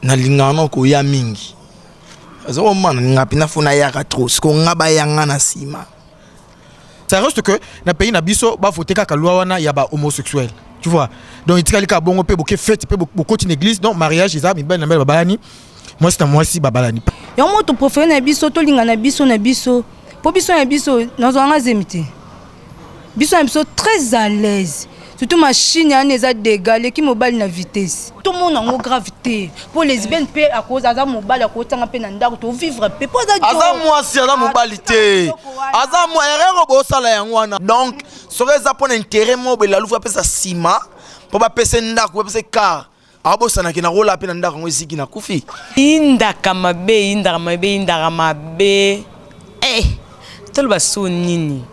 na lingano ko ya mingi azo man ngapina funa ya ka trop ko ngaba yanga na sima. Ça reste que na pays na biso ba voter kaka loi wana ya ba homosexuel. Tu vois. Donc il tikali ka bongo pe boke fête pe beaucoup une église donc mariage isa mi ben na baba balani. Moi c'est moi si baba balani. Ya mo to préféré na biso to linga na biso po biso na biso na zonga zemité. Biso na biso très à l'aise. Surtout machine ya neza dégalé qui mobile na vitesse. Tout le monde en gravité. Pour les lesbiennes pe à cause aza mobile à cause tanga pe na ndako to vivre pe pas za aza moi si aza mobilité. Aza moi erreur bo sala yango wana. Donc soreza pour intérêt mobile la louva pe sa sima pour ba pese ndako pe se car. Abo sana kina rola pe na ndako ngo ziki na kufi. Inda kamabe eh tolba so nini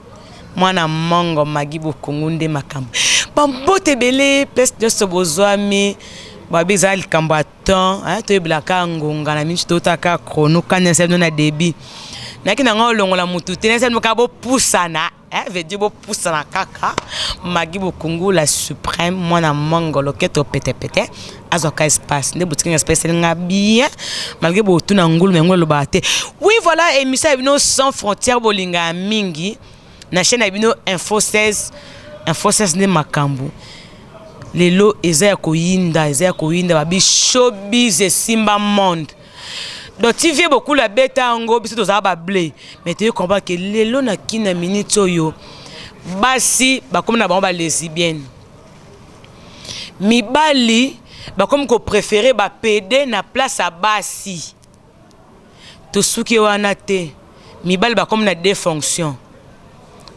mwana mongo magibo kongunde makambo bambote belé place de sobozwami babiza likambo aton to eblaka ngonga na minchi totaka chrono kana se na débit nakina ngolongola mutu tenese mukabo pusana veut dire bo pusana kaka magibo kongu la suprême mwana mongo loketo pete azoka espace ne boutique espace nga bien malgré bo tuna ngulu mengolo bate. Oui voilà émission bino sans frontières bolinga mingi na chaîne bino info 16 ne makambu lelo ezaya koyinda babi showbiz et simba monde. Donc tu viens beaucoup la bêta ngo biso to za ba blé mais tu comprends que lelo na kina minute oyo basi ba comme na ba lesbienne mibali ba comme ko préférer ba PD na place à basi to suki wana te mibali ba comme na deux fonctions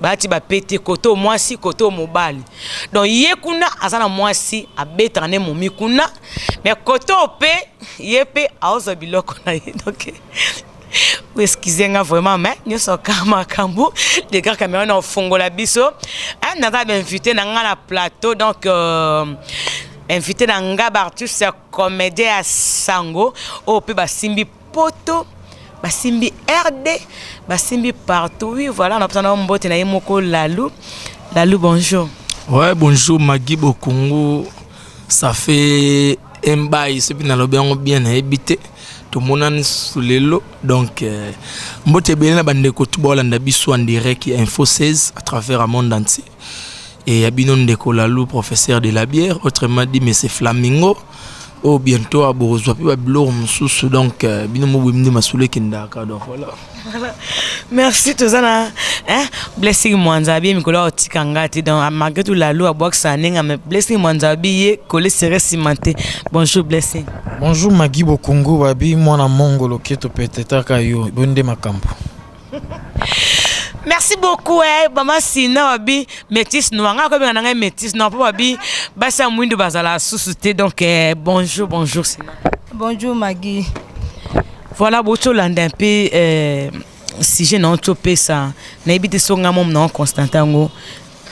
bati ba pété koto mwasi koto mobali donc yekuna azana mwasi abetane momi kuna mais koto pe yepe aozo biloko na donc excusez-moi vraiment mais nous sommes kama kambu les gars caméra na fongola biso on a invité na ngala plateau donc invité na ngaba artiste comédien à sango au pe basimbi poto basimbi RD basimbi partout. Oui voilà on a besoin d'un mbote na yemoko Lalou bonjour. Ouais bonjour Magui Bokungu, ça fait un bail c'est bien habité tout le monde sous les lots donc mbote bien na bande ko tubolanda biso en direct info 16 à travers le monde entier et Abino Ndeko Lalou professeur de la bière autrement dit mais c'est Flamingo. Oh bientôt à Borozwa puis Babylor Moussous donc binomo wimni masule kindaka donc voilà. Merci Tozana hein blessing Mwanzabi Mikola Otikangati donc malgré tout la loi à boxa nenga mais blessing Mwanzabi collé serré cimenté. Bonjour blessing. Bonjour Magui Bokungu babi mwana mongolo keto peteta kayo bonde makambo. Merci beaucoup bama sina babi métis noanga ko benga nga métis non pas babi basa mwindo bazala susute donc bonjour sina. Bonjour Magui. Voilà bocho landa un peu si j'ai non chopé ça na ebité songa mom non Constantango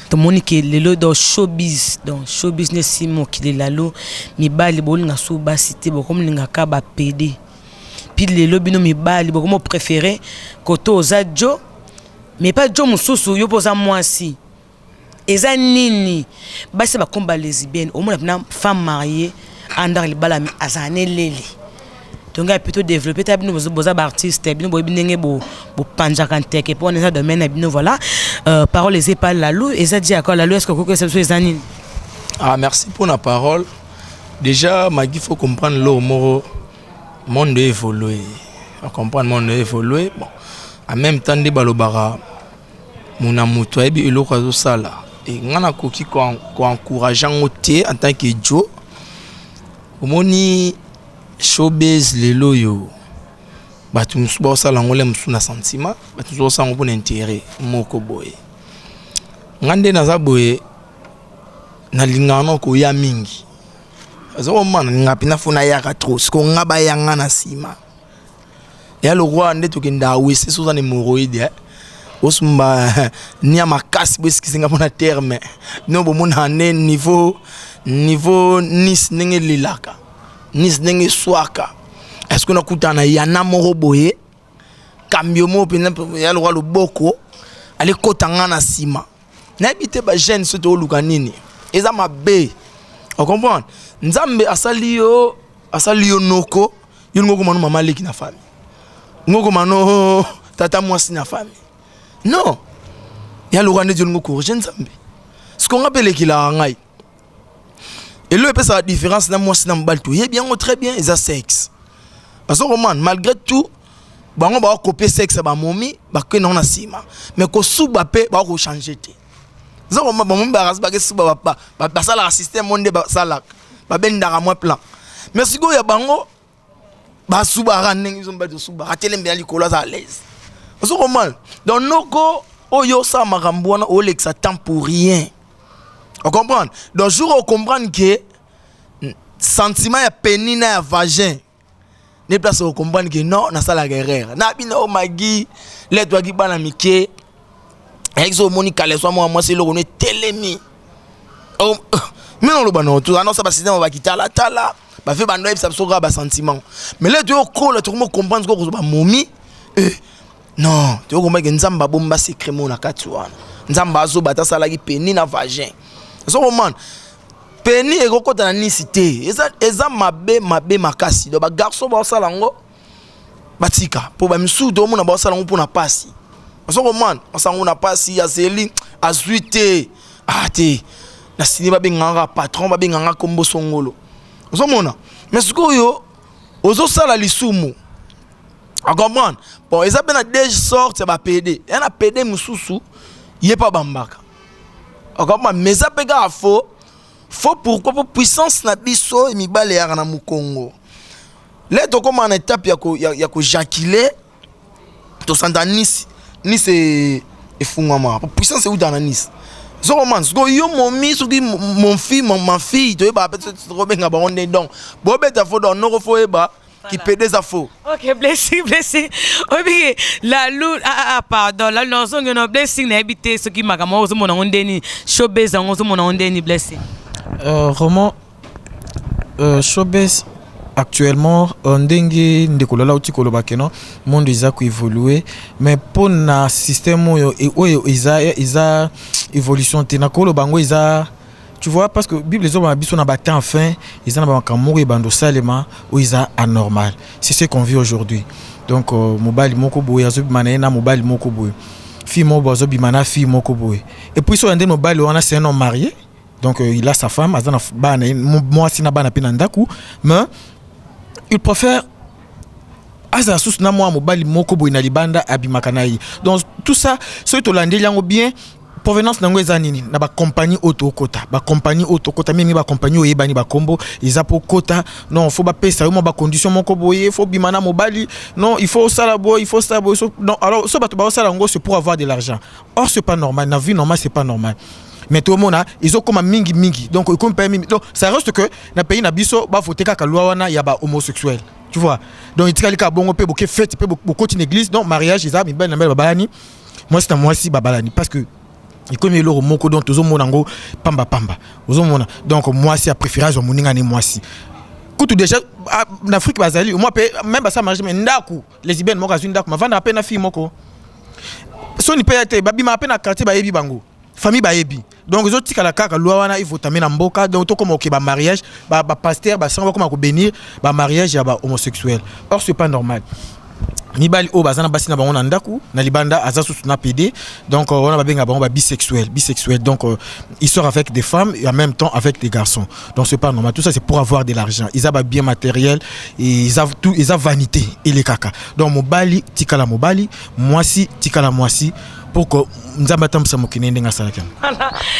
to monique lelo do showbiz donc show business simo ki lelo mi bali bolinga so ba cité bo comme linga ka ba PD puis lelo bino mi bali bo comme préféré koto zadjo mais pas Joe Moussou yo posa moi si eza nini basi ba komba lesbienne au moins na femme mariée andar le balami azane leli donc a plutôt développer ta bino boza ba artiste bino bo binenge bo panja kanteke pour ça domaine bino voilà parole les épales Lalou eza dit encore Lalou est-ce que c'est eza nini. Ah merci pour la parole. Déjà Magui faut comprendre le monde évolué. On comprendre monde évolué bon en même temps de balobara mon amoto ebi eloko azo sala et ngana koki ko encourager ngote en tant que Joe omoni showbiz lelo yo batu musuba sala ngole musuna sentiment batu zo sango pour intérêt moko boye ngande naza boye na lingano ko ya mingi azo man ngapina funa ya ka trop ko ngaba yanga na sima ya le roi nde tokenda wese soza ne moroide osumba ni amakasi bweski singa pona terme no bomona ne niveau nis nenge lilaka nis nenge swaka est-ce qu'on a kutana yana moro boye cambio mo pena ya le roi loboko ale kotanga na sima na habité ba jeune soto luka nini eza mabe on comprend nzambe asali yo asali yo noko yo ngoko mano mama leki na famille ngoko mano tata mwasi na famille non ya lo rande ngoko corriger nzambe ce qu'on appelle qu'il a ngai et le peut sa différence na mwasi na mbali to bien très bien ils a sexe parce que roman malgré tout bango ba copier sexe ba momi ba que non na sima mais ko suba pe ba ko changer te ça roman ba momi ba ras ba ke suba ba sala système monde ba sala ba bendaka moi plan mais si go ya bango ba suba ran ndenge zo mbadi suba atele mbia likolo za à l'aise parce que roman donc noko oyo sa makambo wana o lexa temps pour rien on comprend donc jour on comprend que sentiment ya pénina ya vagin ne place on comprend que non na sala guerre na bino magi les toi qui bana mike exo monica les soit moi c'est le on est telemi oh mais non le bano tout non ça ba système va quitter la tala ba fait bando ça so ba sentiment mais les deux ko le tout monde comprendre que ba momi non tu comprends que nzamba bomba secret mo na kati wana nzamba azo bata sala ki pénina vagin so man peni ekokota na nisité eza mabe makasi do ba garçon ba sala ngo batika po ba misudo mo na ba sala ngo po na pasi so man osango na pasi ya zeli azuite ate na sini ba benganga patron ba benganga kombo songolo so mona mais sikoyo ozo sala lisumu a comprendre bon eza bena deux sortes ba PD et na PD mususu yé pas bambaka a comprendre mais ça pega faux pourquoi pour puissance na biso et mibale ya na mukongo là to comme en étape ya ko jaculer to sanda nice et fungama pour puissance ou dans nice so romance go yo momi so mon fille ma fille to ba peut-être trop benga ba on est donc bo beta fo don no fo eba qui peut des affaires. Ok, blessing. Oui, la lou, pardon, la notion que nos blessing n'a habité ce qui m'a comme on mon ondeni, showbiz on mon ondeni blessing. Roman, showbiz actuellement on dengue ndekolola uti kolobakeno monde isa ko évoluer mais pour na système oyo isa évolution te na kolobango isa. Tu vois, parce que la Bible, les hommes ont battu enfin, ils ont mourir bando salema ou ils sont anormal. C'est ce qu'on vit aujourd'hui. Donc, mobile moko boy, azobi manena mobile moko boy. Fille mo bozo bimana fille moko boy. Et puis sur un des mobile, on a c'est un homme marié. Donc il a sa femme, azana bana moi sina bana pinandaku, mais il préfère aza sous na moi mobile moko boy na libanda abimakanai. Donc tout ça, ceux to landé yango bien. Provenance nango ezanini na ba compagnie autokota même ba compagnie oyebani ba kombo eza po kota non faut ba pesa yo ba condition moko boye faut bimana mobali non il faut ça boy non alors so ba to ba sala ngo c'est pour avoir de l'argent or c'est pas normal na vie normale c'est pas normal mais tout le monde ils ont comme mingi donc comme pas donc ça reste que na pays na biso ba faut teka loi wana ya ba homosexuel tu vois donc itikali ka bongo pe boke fête pe beaucoup une église donc mariage isa mi belle na belle babalani moi si babalani parce que il connaît le moko donc tout le monde pamba ozomona donc moi si a préférence au moninga ni moi si kutu déjà en Afrique bazali moi même ça marche mais ndaku lesbienne moko azwi ndaku mavanda ape na fille moko so ni payate babi ma ape na quartier ba yebi bango famille ba yebi donc les autres kala kaka loi wana il faut tamena mboka donc to comme ba mariage ba pasteur ba sango comme ko bénir ba mariage ya ba homosexuel or c'est pas normal. Mibali o bazana basi na bango na ndaku na libanda azasu na PD donc on a benga bango bisexuel donc ils sortent avec des femmes et en même temps avec des garçons donc c'est pas normal tout ça c'est pour avoir de l'argent ils ont bien matériel et ils ont tout ils ont vanité et les caca donc mobali tikala mobali mwasi tikala mwasi pour que nzamba tamsa mokine ndenga salaka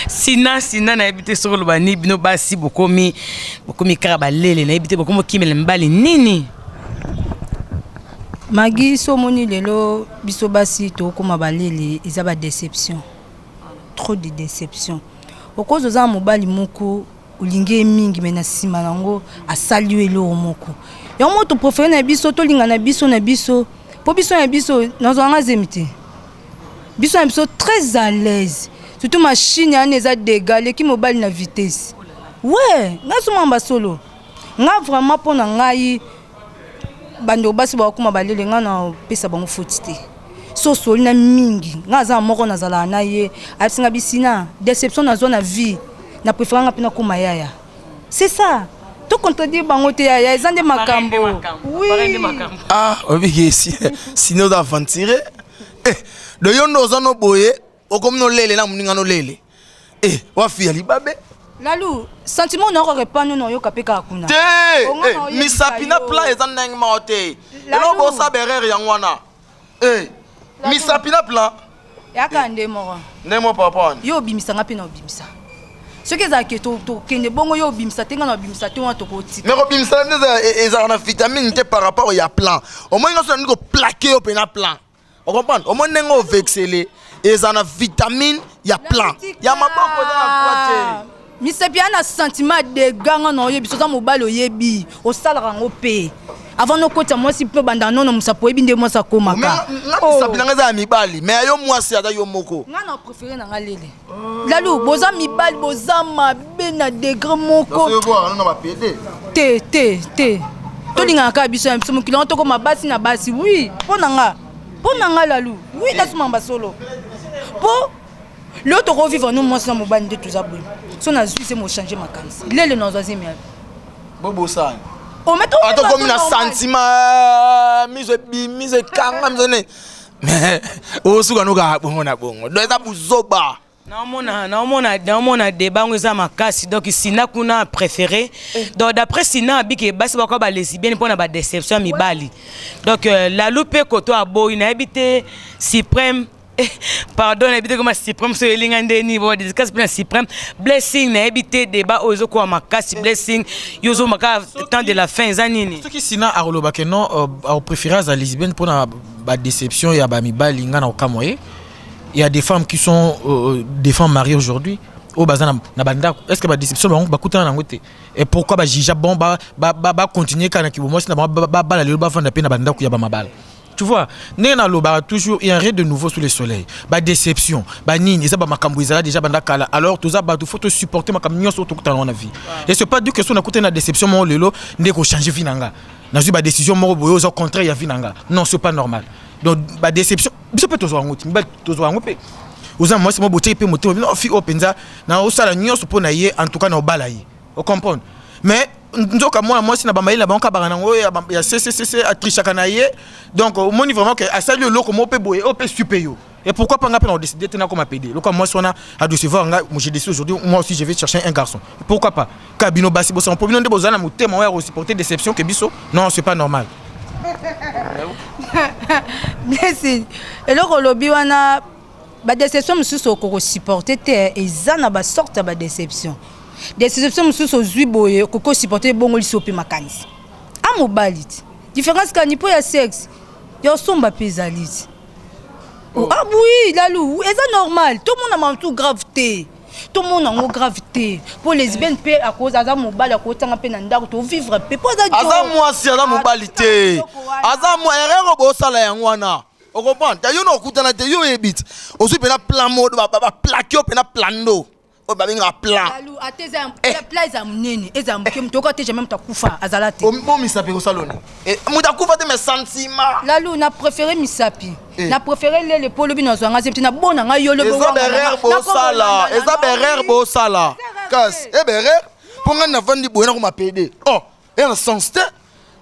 sina na habité sur le bani bino basi bokomi karabalele na habité bokomo kimele mbali nini Magi somoni lelo biso basi to koma balele ezaba déception. Trop de déception. Okozo za mobali moko ulinge mingi mena sima nango a saluer lo moko. Ya moto préféré na biso to linga na biso po biso na biso nazanga zemite. Biso na biso très à l'aise. Surtout machine ya neza dégalé ki mobali na vitesse. Ouais, ngasuma mbasolo. Nga vraiment pona ngai bando basi ba kuma balele nga na pesa bango fotité so soli na mingi nga za moko na zala na ye asinga bisina déception na zone na vie na préféranga pina kuma yaya c'est ça to contredire bango te ya eza nde makambo. Oui. Ah, obi sinon d'aventurer. De yondo zano boye, okom no lele na muninga no lele. Wa fia libabe. Lalu, sentiment n'aura répandre non yo kapeka kuna. Te, misapina plan ezan nang maote. Elo bo sa berer yangwana. Misapina plan. Yaka nde moko. Nemo papa. Yo bimisa ngapi na bimisa. Ce que ça que to kende bongo yo bimisa tenga na bimisa te wa to ko ti. Mais ko bimisa eza na vitamine te par rapport ya plan. Au moins nga so ndiko plaquer au pena plan. On comprend? Au moins ngo vexele eza na vitamine ya plan. Ya maboko za na Misapia na sentiment de ganga no yebi so za mobalo yebi o salara ngo pe. Avant no kota moi si peu banda non musa po ebi nde moi sa koma ka. Misapina nga za mibali mais yo mwasi ata yo moko. Nga na préféré na ngalele. Lalu boza mibali boza mabe na degré moko. So yo bo na ba pede. Te. To linga ka biso mso mukilo to ko mabasi na basi oui. Pona nga lalu. Oui la suma basolo. Po l'autre revivre nous moi sans mobile de tous abou. So na zui c'est mo changer ma canse. Lele no zo zemi. Bobo sa. O meto ato comme na sentiment mise kanga mzone. Mais o suka no ga bongo na bongo. Do eza buzoba. naomona débat ngo eza makasi donc sina kuna préféré donc d'après sina abiki basi bako ba lesbienne pona ba déception mibali donc la loupe koto aboyi na ebité suprême pardon na ebité comme suprême so elinga ndeni bo discuss pour suprême blessing na ebité débat ozo ko makasi blessing yozo maka temps de la fin za nini ce qui sina aroloba que non préféré za lesbienne pona ba déception ya ba mibali nga na okamoye. Il y a des femmes qui sont des femmes mariées aujourd'hui. Au bazan na banda est-ce que ba déception ba kutana na ngote et pourquoi ba jija bon ba continuer kana ki moi na ba la le ba fanda pe na banda ku ya ba mabala. Tu vois, nena loba toujours il y a rien de nouveau sous le soleil. Ba déception, ba nini, ça ba makambo izala déjà banda kala. Alors tout ça ba faut te supporter makam nyonso to kutana na vie. Et c'est pas dire que so na kutana déception mo lelo ndeko changer vinanga. Na zu ba décision mo boyo au contraire ya vinanga. Non, c'est pas normal. Donc ba déception biso pe tozo ngoti mbal tozo ngope oza moi c'est mo boté pe moto no fi openza na osala nyonso po na ye en tout cas na obala ye o comprendre mais nzoka moi si na ba maila banka bana ngo ya CCC atrishaka na ye donc au moni vraiment que asali le ko mo pe boye o pe supéyo et pourquoi pas ngapa na décider tena comme PD le comme moi sona a de se voir nga moi j'ai décidé aujourd'hui moi aussi je vais chercher un garçon pourquoi pas kabino basi bosa po bino nde bozana motema wa aussi porter déception que biso non c'est pas normal. Merci. Et le lobby wana ba déception mususu ko supporter te ezana ba sorte ba déception. Déception mususu zui boye ko supporter bongo liso pe makanisi. A mobility. Différence ka ni po ya sexe. Yo somba pesalit. Ah oui, lalou, c'est normal. Tout le monde a tout gravité. Tout le monde a une gravité. Pour les lesbiennes, à cause de ça, mobile, à cause de ça, on vivre. Aza moi si aza mobilité. Aza moi erreur bo sala yangwana. On comprend. Ta yo no kutana te yo ebit. Osu pena plan mode ba plaquer pena plando. O ba binga plan. Lalou, ateza plan za munene, eza mkem to ko te jamais mtakufa azalate. O mo misapi ko saloni. Et mutakufa te mes sentiments. Lalou na préféré misapi. Na préféré les polo bino zo nga zemti na bona nga yo le bo. Eza berrer bo sala. Eza berrer bo sala. Kas, e berrer pour nga na vandi boyena ko ma PD. Oh, et en sens te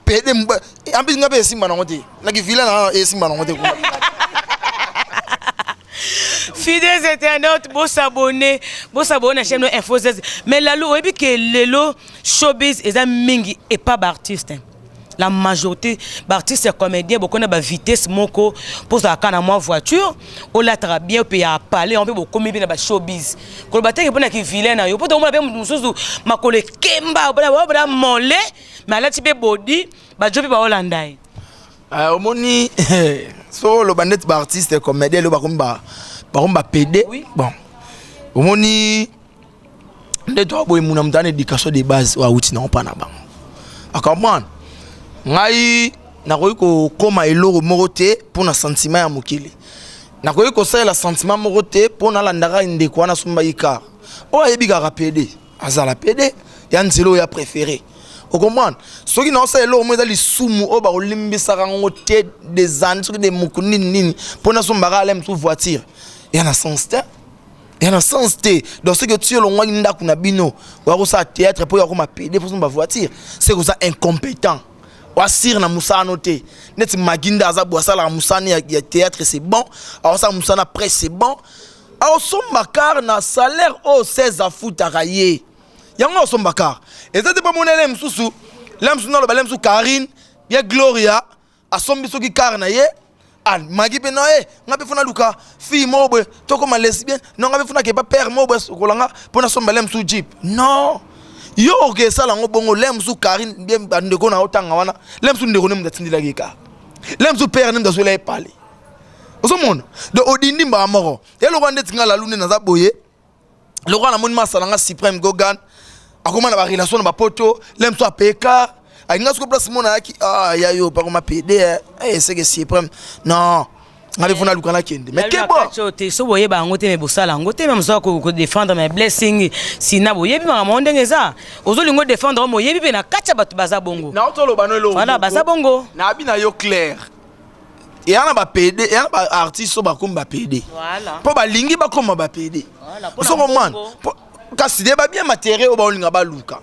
PD mba. En plus nga be simba na ngote. Na ki vila na e simba na ngote ko. Fidèles internautes, beau s'abonner à chaîne Info 16. Mais Lalou, et puis que Lelo showbiz est un mingi et pas d'artiste. La majorité d'artistes et comédiens, beaucoup de vitesse moko pour ça quand moi voiture, on l'a très bien puis à parler, on peut beaucoup bien de showbiz. Quand le bataille est qui vilain, il peut donc bien mususu ma collègue Kemba, bla molé, mais là tu peux body, bah je peux pas hollandais. Au moni so le bandit artiste et comédien le ba PD. Bon. Au moni de toi boy mon am éducation de base wa outi na pa na ba. Akamman. Ngai na ko koma eloro morote pour na sentiment ya mokili. Na ko ça la sentiment morote pour na landaka ndeko na sumba yika. O ebika ka PD. Azala PD ya nzelo ya préféré. Au comprendre ceux qui n'ont pas l'eau mais les soumou au bas olimbisa rangote des ans sur des moukouni nini pour na somba alem sous voiture et en a sens Il y a un sens T. Dans ce que tu as l'on a kuna bino, ou ça théâtre pour y avoir ma pédé pour son voiture. C'est que ça incompétent. Ou sir na moussa noté. Net maginda za boissa la moussa ni ya théâtre c'est bon. Alors ça moussa na presse c'est bon. Alors son bakar na salaire au 16 à foot à railler. Yango son bakar. Et ça c'est pas mon élève sous. L'homme sous le sous Karine, bien Gloria, à son biso qui carnaye. Ah, magi pe noé, ngabe funa luka, fille mobwe, to comme lesbien, non ngabe funa ke pas père mobwe kolanga, pona son balem sous jeep. Non. Yo ke sala ngo bongo lem sous Karine bien ndeko na otanga wana, lem sous ndeko nem datindila geka. Lem sous père nem dasola parler. Oso mon, de odindi mba moro. Et le rwanda tinga la lune na za boye. Le rwanda mon masala nga Supreme Gogan. Akoma na ba relation na ba poto, lem sous apeka. Ainga soko place mona yaki ya yo pa koma PD c'est que Supreme. Non. Ngabe funa lukana kende. Mais ke bon. Te so boye ba ngote me bosala ngote même so ko défendre mes blessing sina boye bi ma monde ngeza. Ozo lingo défendre mo yebi pe na kacha batu baza bongo. Na otolo banolo. Voilà baza bongo. Na abi na yo clair. Et on a ba PD, et on a ba artiste so ba comme ba PD. Voilà. Po ba lingi ba comme ba PD. Voilà. So man. Kasi de ba bien matériel ba linga ba luka.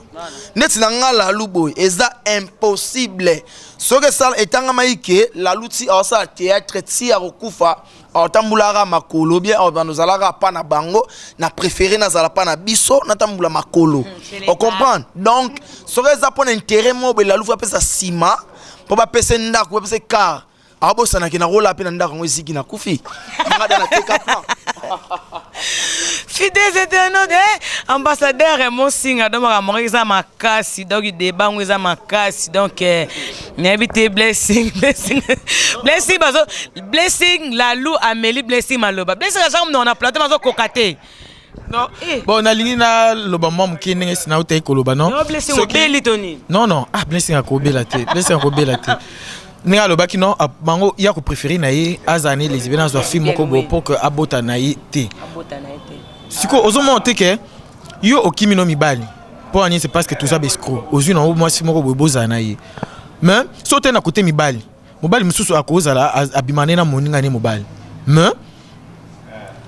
Neti na ngala lubo eza impossible. So que ça etanga maike la luti a ça théâtre ti a rokufa a tambulara makolo bien a banozalaka pa na bango na préféré na zala pa na biso na tambula makolo. On comprend. Donc so que ça pon intérêt mo be la lufa pesa sima po ba pesa ndako pesa car. Abo sana kina rola pe na ndako ngo ziki na kufi. Ngada na teka pa. Fidèles éternels, ambassadeur et mon signe à demain à Maurice Makassi, donc il débat Maurice Makassi, donc n'habitez blessing, blessing, la lou Amélie, blessing Maloba, blessing la jambe on a planté ma cocaté. Non. Bon, on a ligné na loba mom qui n'est pas na koloba non. Non blessing au belly Tony. Non, ah blessing à kobe la tête, blessing à kobe la tête. Nga loba ki non bango ya ko préférer na ye azane les événements de film ko pour que abota na ye té. Abota na ye té. Siko ozomonte ke yo okimi no mibali. Pour ani c'est parce que tout ça bescro. Ozu na moi si moko boza na ye. Mais sauter na côté mibali. Mobali mususu akoza la abimane na moninga ne mobali. Mais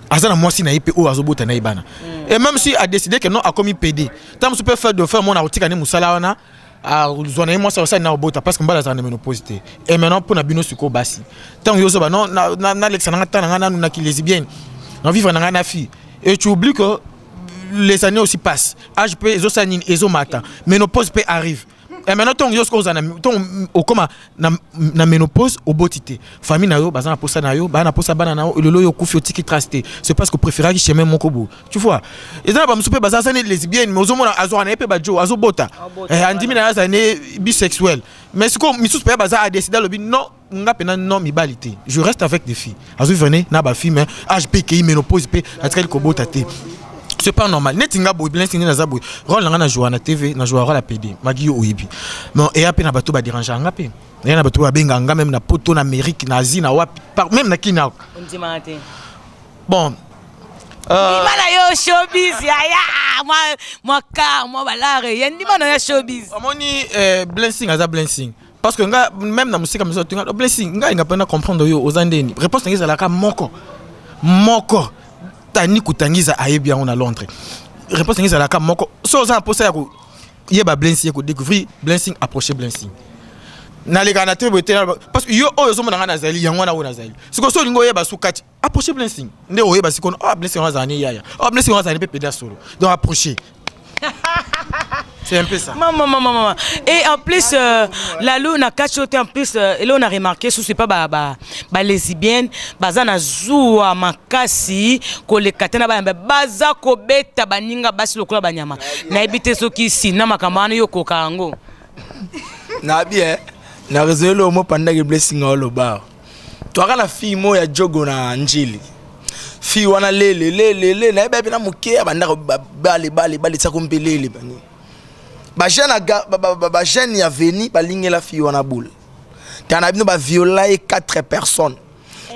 azana moi si na ye pe o azobota na ye bana. Et même si a décidé que non a commis PD. Tant que peut faire de faire mon article ne musala wana a zona moi ça na obota parce que mbala za na ménopause té. Et maintenant pour na bino suko basi. Tant yo so ba non na l'excellent temps na na ki lesbienne. On vivre na na fille. Et tu oublies que les années aussi passent. Âge peut les osanines et les matins. Ménopause peut arrive. Et maintenant ton yo sko na au comment na ménopause au botité. Famille na yo bazana posa na yo, bana posa bana na yo le yo kufi otiki trusté. C'est parce que préférer qui chemin mon kobo. Tu vois. Et ça ba msupe bazana ne lesbienne mais ozomona azo na epé bajo azo bota. Et andimi na za ne bisexuel. Mais ce que misus pe bazana a décidé le non nga pena non mibalité. Je reste avec des filles. Azo venez na ba fille mais âge PKI ménopause pe atrel ko bota té. C'est pas normal. Netinga boy blessing na zaboy. Rôle nga na jouer na TV, na jouer la PD. Magi oyibi. Mais et après na bato ba déranger nga pe. Na na bato ba benga nga même na poto na Amérique na Asie na wapi même na kina. On dit matin. Bon. Imana yo showbiz ya moi car moi balare. Yendi mana yo showbiz. Amoni blessing aza blessing. Parce que nga même na musique comme ça tunga blessing nga nga pena comprendre yo ozandeni. Réponse ngeza la ka moko. Tani kutangiza ayebi on a Londres. Réponse ngeza la ka moko. So za posa ya ko yeba blessing ko découvrir blessing approcher blessing. Na les gars parce que yo oyo zomo na nazali yango na wona zali. Siko so lingo yeba sukati approcher blessing. Nde oyeba siko blessing wa zani yaya. Blessing wa zani pe pédar solo. Donc approcher. C'est un peu ça. Maman. Et en plus, la lune a cachoté en plus, et là on a remarqué, ce c'est pas les lesbiennes, bazana zoua makasi, kole katena ba baza ko beta baninga basi lokola banyama. Na ebité soki si na makamana yo kokango. Na bien, na résolu au mot pendant que blessing au loba. Toi quand la fille mo ya jogo na njili. Fille wana lele na ebe na muke abanda bale sa kompelele bani. Ba jeune ya veni ba ligne la fille wana boule. Tana bino ba violer 4 personnes.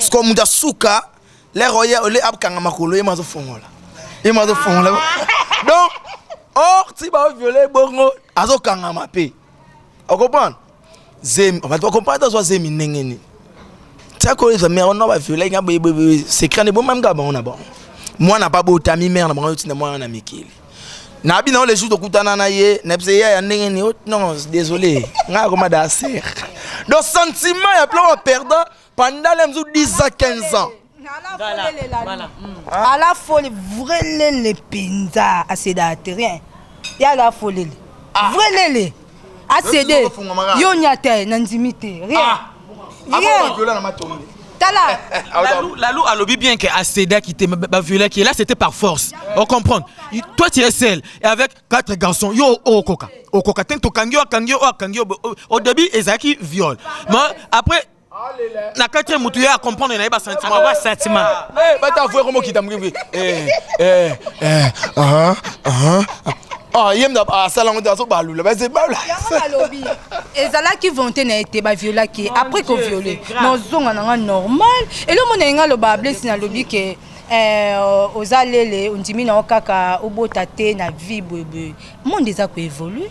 Ce qu'on muda suka les roya ole abkanga makolo e mazo fongola. Donc ti ba violer bongo azo kanga mape. On comprend? Zem, on va comprendre ça zemi nengeni. Ça quoi les amis on va violer nga secret ne bon même gars on a bon. moi n'a pas beau tami mère na bango tina moi na mikili na bi na les jours okutana na ye na pse ya ndenge ni non désolé nga comme da ser donc sentiment ya plein perdant pendant les 10 à 15 ans à la folie vrai les pinza à c'est rien y a la folie vrai les à céder yo nyate nanzimité rien Lalou a lobby bien que Aceda qui était violé qui est là c'était par force. On comprend. Toi tu es seul et avec 4 garçons. Yo okoka. Okoka tento kangyo. Au début Ezaki viole. Mais après na 4e mutu ya comprendre na ba sentiment. Ba ta voir comment qui t'a mouillé. Ah, yem da salon da so balu là, c'est balu. lobby. Et ça là qui vont tenir été ba viola qui après qu'on violé. Non zonga na normal. Et le monde nga lo ba bless na lobby que aux alele on dit na okaka obotate na vie bebe. Monde des a ko évoluer.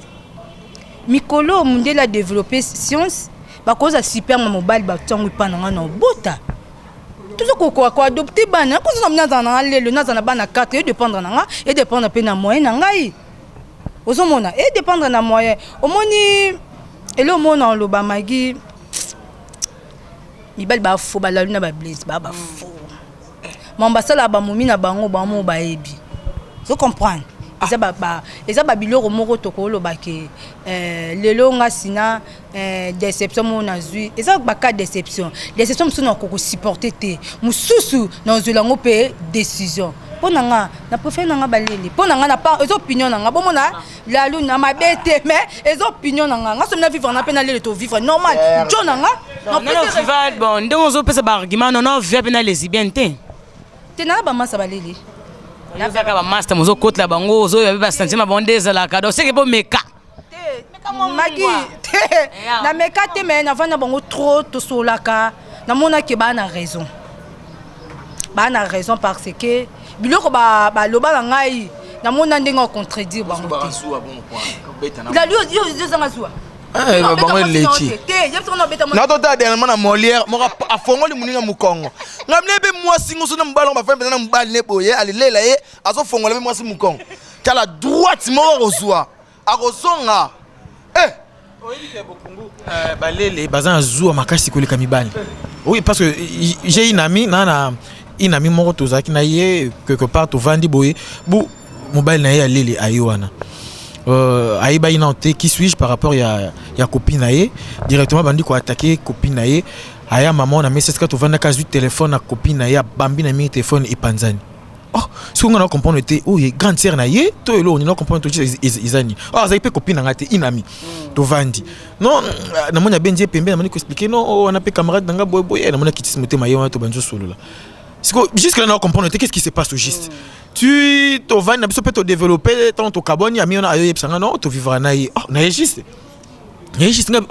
Mikolo monde la développer science ba cause super mobile ba tongu pa na bota. Toujours quoi adopter bana ko so na na lelo na na bana 4 et dépendre na et dépendre pe na moyen na ngai. Ozomona et dépendre na moyen omoni elo mona lo ba magi mi bal ba fo ba la luna ba blaze ba fo mamba sala ba mumi na bango ba mo ba ebi so comprendre eza ba biloko moko tokolo ba ke lelo nga sina déception mona zui eza ba ka déception musu na ko supporter te mususu na ozulango pe décision ponanga na préfère nanga baleli ponanga na pas les opinions nanga bomona la lune ma bête mais les opinions nanga nga somna vivre na pena le to vivre normal jo nanga non vivre bon ndongo zo pesa ba argument non vivre pena lesbienne te na ba masa baleli na zaka ba master mozo kotla bango zo ya ba sentiment bondeza la kado c'est que bon meka magi na meka te mais na vana bango trop to solaka na mona ke ba na raison parce que biloko ba loba na ngai na mona ndenga contredire bango te la yo zanga zuwa bango lechi na tota dernièrement na Molière mo a fongoli muninga mukongo ngamne be mwasi nguso na mbalo ba femme na mbali ne boye alilela ye azo fongola be mwasi mukongo kala droite mo rozwa akozonga balele bazan zuwa makasi koleka mibali oui parce que j'ai une amie une amie moko tozaki na ye quelque part to vandi boye bu mobile na ye alele ayiwana ayiba ina te qui suis-je par rapport ya copine na ye directement bandi ko attaquer copine na ye aya maman na message ka to vanda ka zu téléphone na copine na ye bambi na mi téléphone et panzani oh si on a comprendre te oh grande sœur na ye to elo on a comprendre to izani oh ça peut copine na ngate une amie to vandi non na mona benje pembe na moni ko expliquer non on a pe camarade nanga boy na mona kitisi motema ye to banjo solo là. Jusque là, on comprend qu'est-ce qui se passe au juste. Tu te vas, tu peux te développer, ton carbone, il y a non, tu vivras naïe. Oh, naïe juste. Naïe juste. Oh,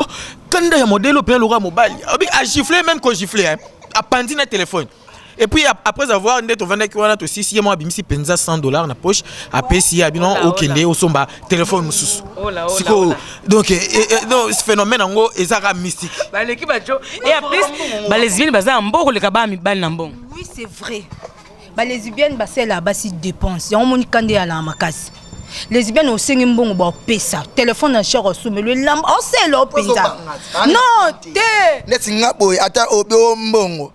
quand il y a un modèle, au l'aura mobile, à gifler même quand gifler, à pendir le téléphone. Et puis après avoir un dette au 20 aussi, si moi bimsi penza $100 dans la poche, après si abinon au kende au somba téléphone mususu. Donc ce phénomène en gros est ara mystique. Bah l'équipe et après bah les lesbiennes baza mboko le kaba mi bal nambon. Oui, c'est vrai. Bah les lesbiennes bah c'est là bas si dépense. On moni kande à la makasi. Les lesbiennes au singi mbongo ba pesa. Téléphone na cher au mais le lamb on sait lo penza. Non, té. Netinga boy ata obo mbongo.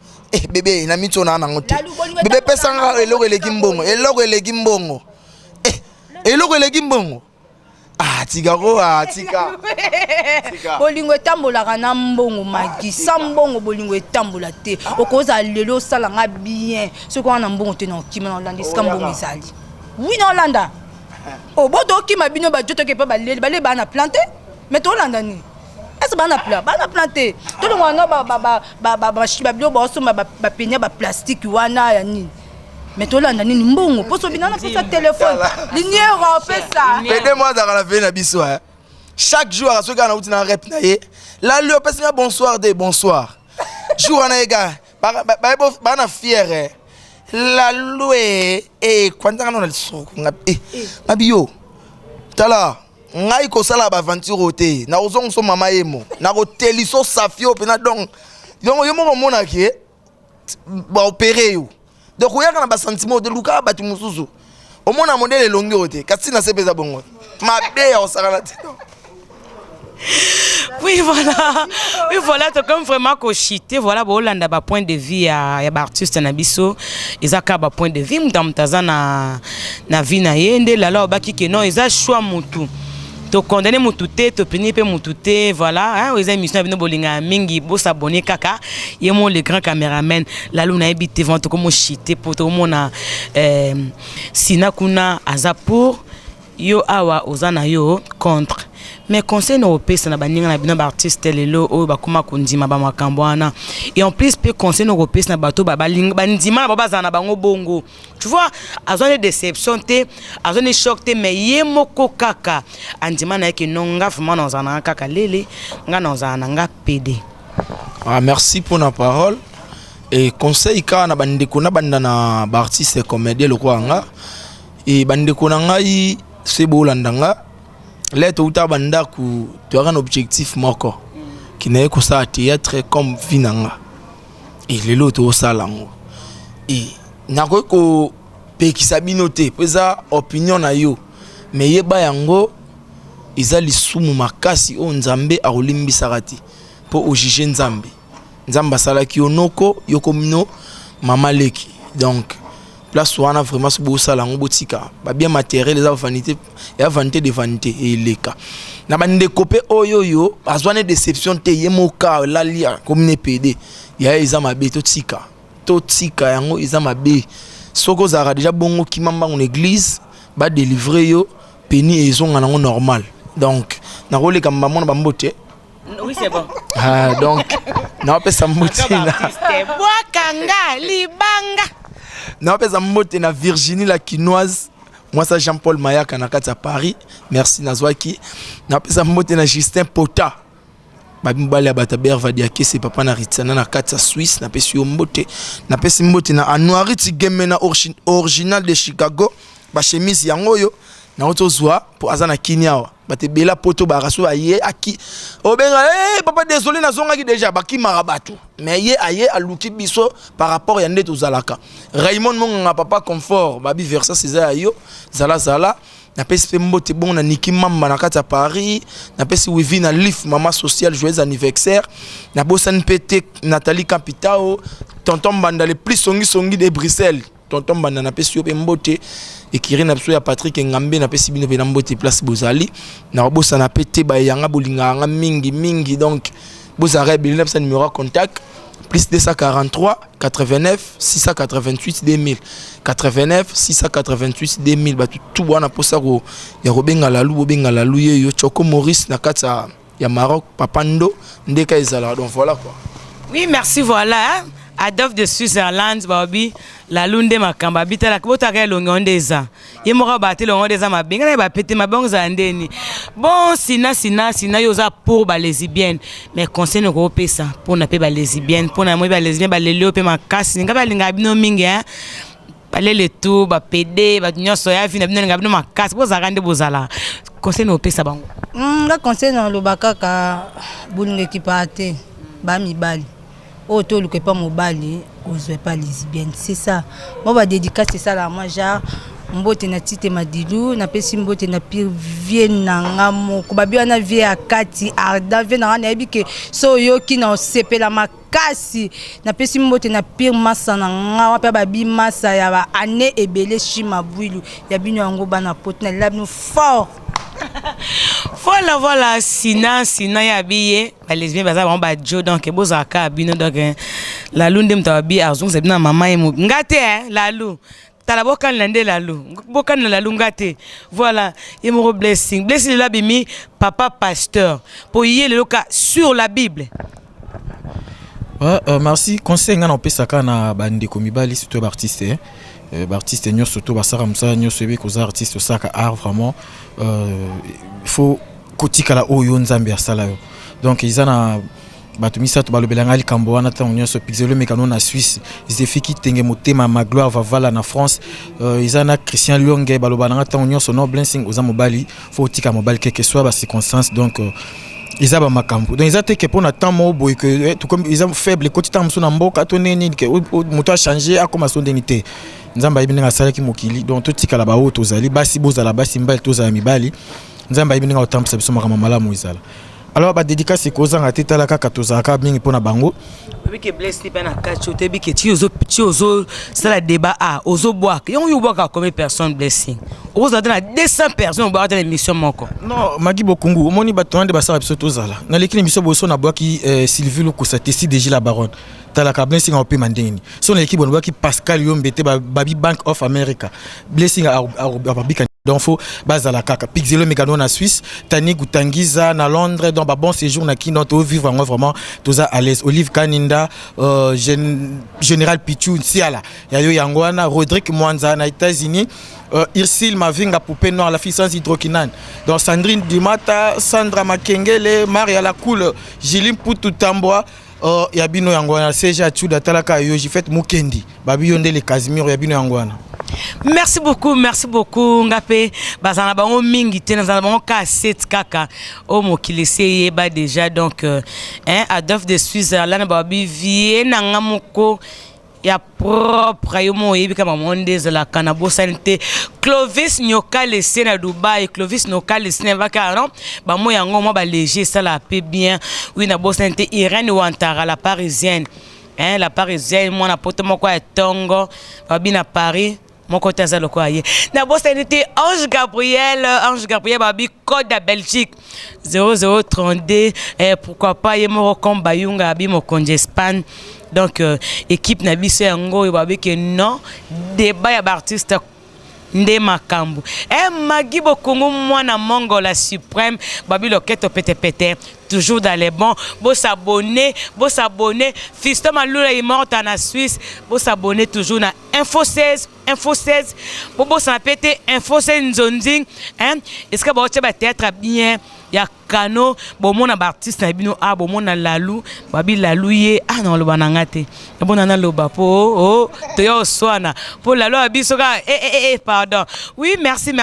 Bébé na mito na nango te bébé pesanga eloko eleki mbongo eloko eleki mbongo tika bolingo etambolaka na mbongo magi sa mbongo bolingo etambola te okoza lelo salanga bien soki wana mbongo te na okima na olanda esika mbongo ezali oui na olanda oboto okima bino bajotoke mpe baleli bana plante mais tolanda nini est-ce bana planté tout le monde ba penya ba plastique wana ya nini mais to landa nini mbongo poso binana posa téléphone linière pesa aidez-moi dans la vie na biso chaque jour à ce gars na utina rep na ye la lui pesa bonsoir jour na ega bana fier la loué et quand on a le soko ngabio tala ngai ko sala ba aventure te na ozong so mama yemo na ko teliso safio pe na donc yo mo mona ki ba opérer yo donc oyaka na ba sentiment de luka batu mususu omona modèle longi ote kasi na sepeza bongo mabe ya osakana tino. Oui, voilà, c'est comme vraiment cochité, voilà, bolanda ba point de vue ya ba artiste na biso, ezaka ba point de vue mutamtaza na vie na yende la la baki ke non, eza choix mutu. To condamner mutu te, to punir pe mutu te, voilà, hein, aux émissions bino bolinga mingi, bo s'abonner kaka, yemo le grand caméraman, la luna ebite vent to comme chité pour to mona sina kuna aza pour yo awa ozana yo contre. Mais conseil européen ça na baninga na bino ba artiste lelo o ba kuma kundima ba makambwana et en plus pe conseil européen na bato ba balinga bandima ba bazana bango bongo, tu vois, azone de déception te, azone choc te, mais yemoko kaka andima na ke nonga vraiment dans un kaka lele nga dans un nga PD. Ah, merci pour la parole. Et conseil ka na bandeko na banda na ba artiste comédien le quoi nga et bandeko na ngai c'est bolandanga. Là, tu as un objectif moko qui n'est que ça théâtre comme vinanga et les lots au salon et n'a que pe qui s'abinote pesa opinion na yo mais yeba yango izali sumu makasi o nzambe a olimbi sarati pour ojuger nzambe nzamba salaki onoko yokomino mamaleki donc place wana vraiment ce beau salon botika ba bien matériel les vanité et vanité de vanité et les cas na bande copé oyoyo azwane déception te yemoka la lia comme ne PD ya ezama be totika yango ezama be soko zara déjà bongo kimamba en église ba délivrer yo peni ezonga nango normal donc na role comme maman ba mbote. Oui, c'est bon. Ah donc na pesa mbote na boakanga libanga na pesa mbote na Virginie la quinoise. Moi ça Jean-Paul Mayaka na kati à Paris. Merci Nazwaki. Na pesa mbote na Justin Pota. Ba mbali abata bervadia ke c'est papa na Ritsana na kati à Suisse na pesi mbote. Na pesi mbote na Anuariti Game na original de Chicago. Ba chemise yango yo na otozwa pour azana kinyawa. Bate bela poto baraso aye aki. Obenga papa désolé na zonga ki déjà baki marabatu. Mais ye aye aluki biso par rapport ya ndeto zalaka. Raymond monga papa confort babi versa César ayo zala na pesi mbote bon na Niki Mamba na kati à Paris, na pesi wivi na Lif maman sociale joyeux anniversaire, na bosan pété Nathalie Capitao, tonton Banda le plus songi de Bruxelles. Tonton Banda na pesi yo mbote ekiri na biso ya Patrick Ngambe na pesi bino pe na mbote place Bozali na bosa na pété ba yanga bolinga nga mingi donc bozare bilina pesa numéro contact plus 243 89 688 2000 89 688 2000 ba tout wana posa ko ya robenga lalu yo Choko Maurice na kata ya Maroc Papando ndeka ezala donc voilà quoi. Oui, merci, voilà. Hein? Adolphe de Switzerland, Babi, la lunde makamba, bita la kubota kaya longondeza. Yemora bate longondeza mabinga na ba pété mabonza ndeni. Bon, sina yoza pour ba lesbienne, mais conseil no ko pesa pour na pe ba lesbienne, pour na mo ba lesbienne ba lelio pe makasi, nga ba linga bino mingi hein. Ba lele tout, ba PD, ba nyoso ya fina bino linga bino makasi, bo zakande bozala. Conseil no pesa bango. Nga conseil no lobaka ka bulinga kipate ba mibali. Auto le pas mobali, ose pas lesbienne, c'est ça. Moi va dédicace c'est ça là moi genre mbote na tite madilu na pesi mbote na pire vie na ngamo ko babi na vie akati arda vie na na ebike so yo ki na sepela makasi na pesi mbote na pire masa na ngawa pe babi masa ya ba ane ebele shima bwilu ya bino yango bana pot na labno fort. Voilà, sina ya biye ba lesbien baza ba jo donc bozaka bino donc la lunde mtabi azong c'est bien maman et ngate la lu tala bokan lande la lu bokan la lu ngate voilà et mon blessing la bimi papa pasteur pour y le cas sur la Bible. Merci conseil ngana opesaka na bande komibali surtout ba artiste artiste nyo surtout basara musa nyo sebe ko artiste saka art vraiment faut kotika la oyo nzambe ya sala yo donc izana batumisa to balobelanga likambo wana ta onyo so pixelo mekano na Suisse zefiki tenge motema ma gloire va vala na France izana Christian Lionge balobalanga ta onyo so no blessing oza mobali faut tika mobali quelque soit ba circonstance donc ils ont makambo donc ils ont été que pour na temps mo boy que tout comme ils ont faible côté temps so na mboka to neni que moto a changé a comme son dénité nzamba ibinga sala ki mokili donc tout tika la ba o tozali basi bozala basi mbali tozala mibali nzamba ibinga otambisa biso makama malamu izala. Alors ba dédicace ko zanga tetala kaka tozaka mingi pona bango bi ke bless ni pena kacho te bi ke ti ozo c'est la débat a ozo boire yo boire combien personnes blessing ozo dans 200 personnes boire dans l'émission moko non magi bokungu omoni batonde basala biso tozala na lekini biso boso na boaki Sylvie Lokosa tesi déjà la baronne tala ka blessing a opé mandeni son l'équipe on boaki Pascal Yombete babi Bank of America blessing a babika donc faut bazala kaka Pixelo Megano na Suisse Tani Gutangiza na Londres donc bon séjour na qui notre vivre vraiment toza à l'aise Olive Kaninda Général Pichou Siala yayo yangwana Rodrigue Mwanza na États-Unis Irsil Mavinga Poupée Noire la fille sans hydroquinone donc Sandrine Dumata Sandra Makengele Maria la Cool Jilim Poutou Tamboa yabino yangwana Seja Chuda Talaka yo j'ai fait Mukendi babi yonde le Casimir yabino yangwana. Merci beaucoup Ngapé bazana bango mingi te na bango cassette kaka o mokili seye ba déjà donc Adolphe de Suisse là na babi vie na ngamoko ya propre yo mo yebi kama monde za la kanabo santé Clovis Nyoka laissé na Dubaï Clovis Nyoka laissé na vacaron ba mo yango mo ba léger ça la paix bien oui na bo santé Irène Wantara la parisienne la parisienne moi na poto moko ya tongo babi na Paris mon côté ça le quoi na bo santé Ange Gabriel babi code de Belgique 0032 pourquoi pas yemo combat yunga abi mo konje Espagne donc équipe na biso yango babi que non débat ya artiste nde makambu Magi Bokungu mwana mongo la suprême babi loketo pete toujours dans les bons beau s'abonner Fiston Malula est mort en Suisse beau s'abonner toujours na Info 16 beau s'en péter Info 16 Nzonzing est-ce que ba théâtre bien ya kano bo mona artiste na bino bo mona lalu babi lalu ye non lo banangate bona na lo ba po to yo swana po lalu abiso ka pardon oui merci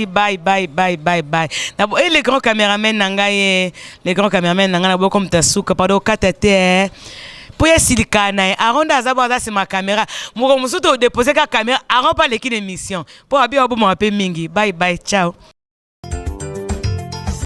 bye na bo les grands caméramens nangaye les grands caméramens nanga na bo comme tasuka pardon katete pour silikana aronda azaba c'est ma caméra mo musuto déposer ka caméra aron pas l'équipe d'émission pour abi obo mo mingi bye ciao.